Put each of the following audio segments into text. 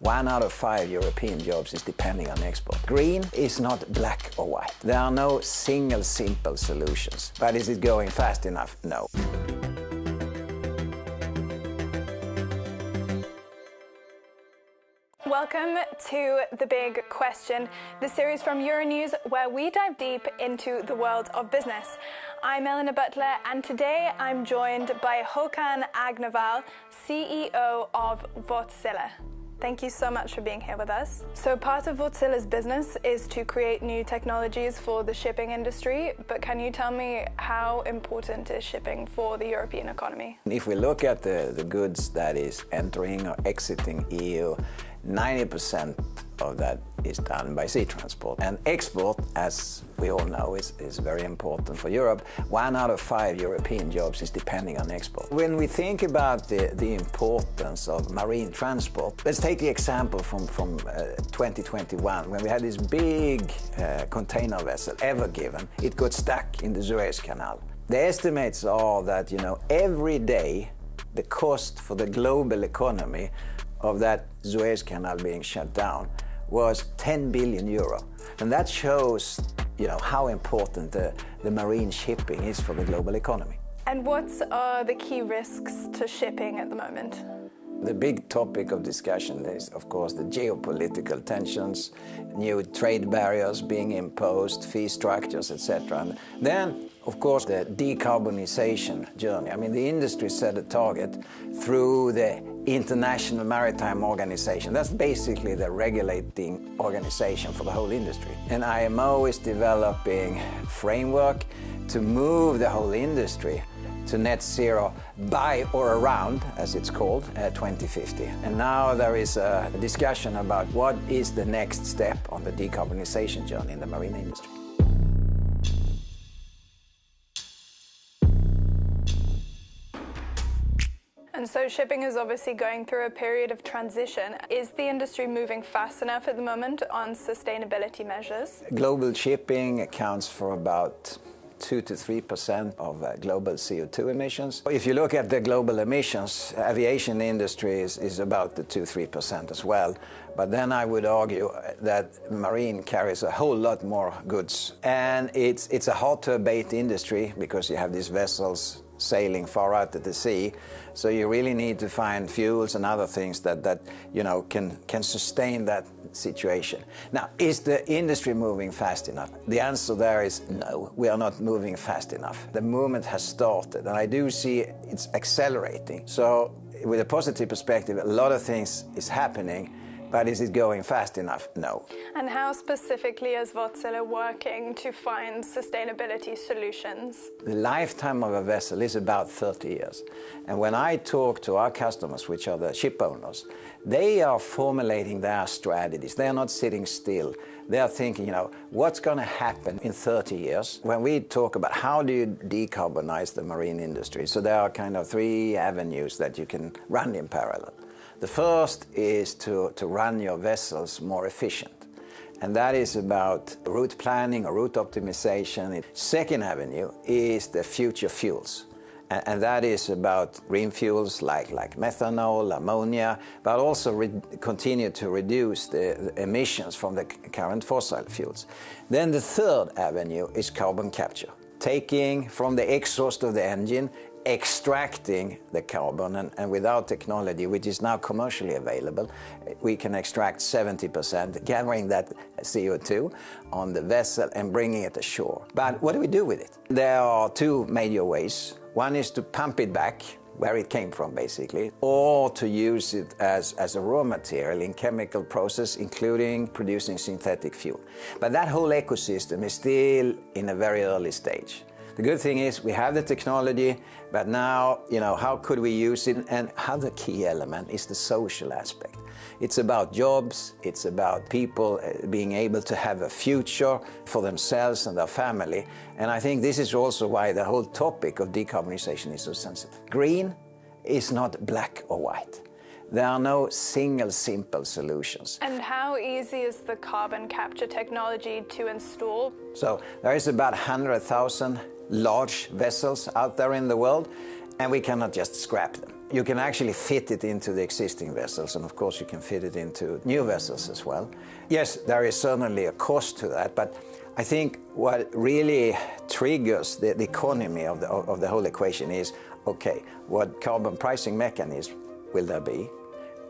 1 out of 5 European jobs is depending on export. Green is not black or white. There are no single simple solutions. But is it going fast enough? No. Welcome to The Big Question, the series from Euronews where we dive deep into the world of business. I'm Elena Butler, and today I'm joined by Håkan Agneval, CEO of Wärtsilä. Thank you so much for being here with us. So part of Wärtsilä's business is to create new technologies for the shipping industry, but can you tell me how important is shipping for the European economy? If we look at the goods that is entering or exiting EU, 90% of that is done by sea transport. And export, as we all know, is very important for Europe. 1 out of 5 European jobs is depending on export. When we think about the importance of marine transport, let's take the example from 2021, when we had this big container vessel, Ever Given. It got stuck in the Suez Canal. The estimates are that, every day the cost for the global economy of that Suez Canal being shut down was 10 billion euro. And that shows, how important the marine shipping is for the global economy. And what are the key risks to shipping at the moment? The big topic of discussion is, of course, the geopolitical tensions, new trade barriers being imposed, fee structures, etc. And then, of course, the decarbonization journey. The industry set a target through the International Maritime Organization. That's basically the regulating organization for the whole industry. And IMO is developing a framework to move the whole industry to net zero by or around, as it's called, 2050. And now there is a discussion about what is the next step on the decarbonization journey in the marine industry. And so shipping is obviously going through a period of transition. Is the industry moving fast enough at the moment on sustainability measures? Global shipping accounts for about 2 to 3% of global CO2 emissions. If you look at the global emissions, aviation industry is about the 2-3% as well. But then I would argue that marine carries a whole lot more goods. And it's a hard to abate industry because you have these vessels sailing far out at the sea. So you really need to find fuels and other things that can sustain that situation. Now, is the industry moving fast enough? The answer there is no, we are not moving fast enough. The movement has started, and I do see it's accelerating. So with a positive perspective, a lot of things is happening. But is it going fast enough? No. And how specifically is Wärtsilä working to find sustainability solutions? The lifetime of a vessel is about 30 years. And when I talk to our customers, which are the ship owners, they are formulating their strategies. They are not sitting still. They are thinking, what's going to happen in 30 years? When we talk about how do you decarbonize the marine industry, so there are kind of 3 avenues that you can run in parallel. The first is to run your vessels more efficient. And that is about route planning or route optimization. Second avenue is the future fuels. And that is about green fuels like methanol, ammonia, but also continue to reduce the emissions from the current fossil fuels. Then the third avenue is carbon capture. Taking from the exhaust of the engine, extracting the carbon, and with our technology, which is now commercially available, we can extract 70%, gathering that CO2 on the vessel and bringing it ashore. But what do we do with it? There are 2 major ways. One is to pump it back where it came from, basically, or to use it as a raw material in chemical process, including producing synthetic fuel. But that whole ecosystem is still in a very early stage. The good thing is we have the technology, but now, how could we use it? And other key element is the social aspect. It's about jobs, it's about people being able to have a future for themselves and their family. And I think this is also why the whole topic of decarbonization is so sensitive. Green is not black or white. There are no single simple solutions. And how easy is the carbon capture technology to install? So there is about 100,000 large vessels out there in the world, and we cannot just scrap them. You can actually fit it into the existing vessels, and of course you can fit it into new vessels as well. Yes, there is certainly a cost to that, but I think what really triggers the economy of the whole equation is, okay, what carbon pricing mechanism will there be?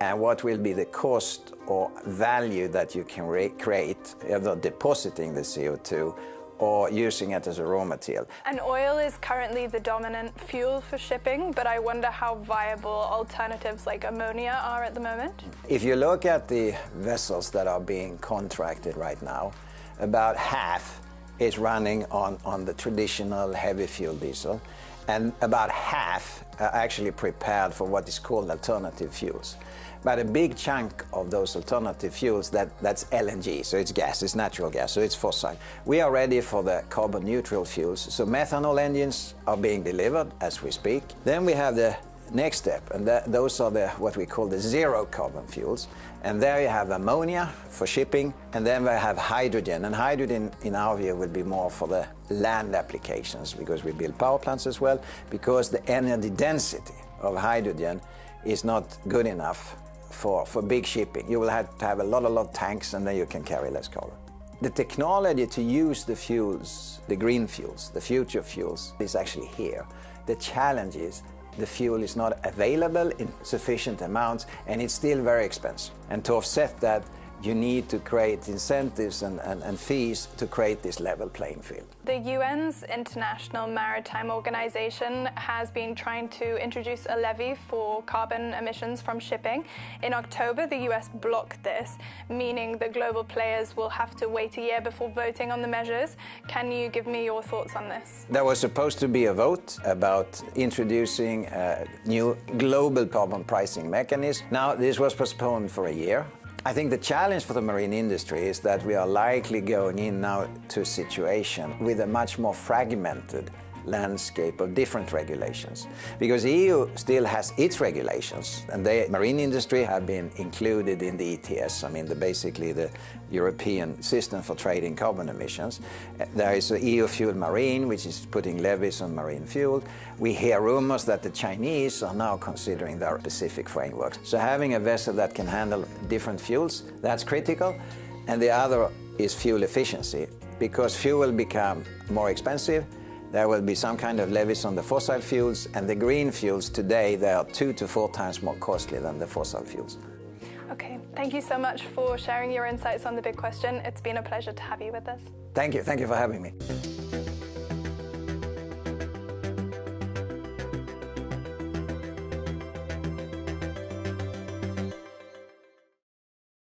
And what will be the cost or value that you can create, either depositing the CO2 or using it as a raw material. And oil is currently the dominant fuel for shipping, but I wonder how viable alternatives like ammonia are at the moment. If you look at the vessels that are being contracted right now, about half is running on the traditional heavy fuel diesel, and about half are actually prepared for what is called alternative fuels. But a big chunk of those alternative fuels, that's LNG, so it's gas, it's natural gas, so it's fossil. We are ready for the carbon neutral fuels, so methanol engines are being delivered as we speak. Then we have the next step, and those are what we call the zero carbon fuels. And there you have ammonia for shipping, and then we have hydrogen. And hydrogen, in our view, will be more for the land applications, because we build power plants as well, because the energy density of hydrogen is not good enough for big shipping. You will have to have a lot of tanks, and then you can carry less carbon. The technology to use the fuels, the green fuels, the future fuels, is actually here. The challenge is the fuel is not available in sufficient amounts, and it's still very expensive. And to offset that, you need to create incentives and fees to create this level playing field. The UN's International Maritime Organization has been trying to introduce a levy for carbon emissions from shipping. In October, the US blocked this, meaning the global players will have to wait a year before voting on the measures. Can you give me your thoughts on this? There was supposed to be a vote about introducing a new global carbon pricing mechanism. Now, this was postponed for a year. I think the challenge for the marine industry is that we are likely going in now to a situation with a much more fragmented landscape of different regulations. Because the EU still has its regulations, and the marine industry have been included in the ETS, basically the European system for trading carbon emissions. There is the EU Fuel Marine, which is putting levies on marine fuel. We hear rumors that the Chinese are now considering their specific frameworks. So having a vessel that can handle different fuels, that's critical. And the other is fuel efficiency, because fuel will become more expensive. There will be some kind of levies on the fossil fuels, and the green fuels today, they are 2 to 4 times more costly than the fossil fuels. Okay, thank you so much for sharing your insights on the big question. It's been a pleasure to have you with us. Thank you for having me.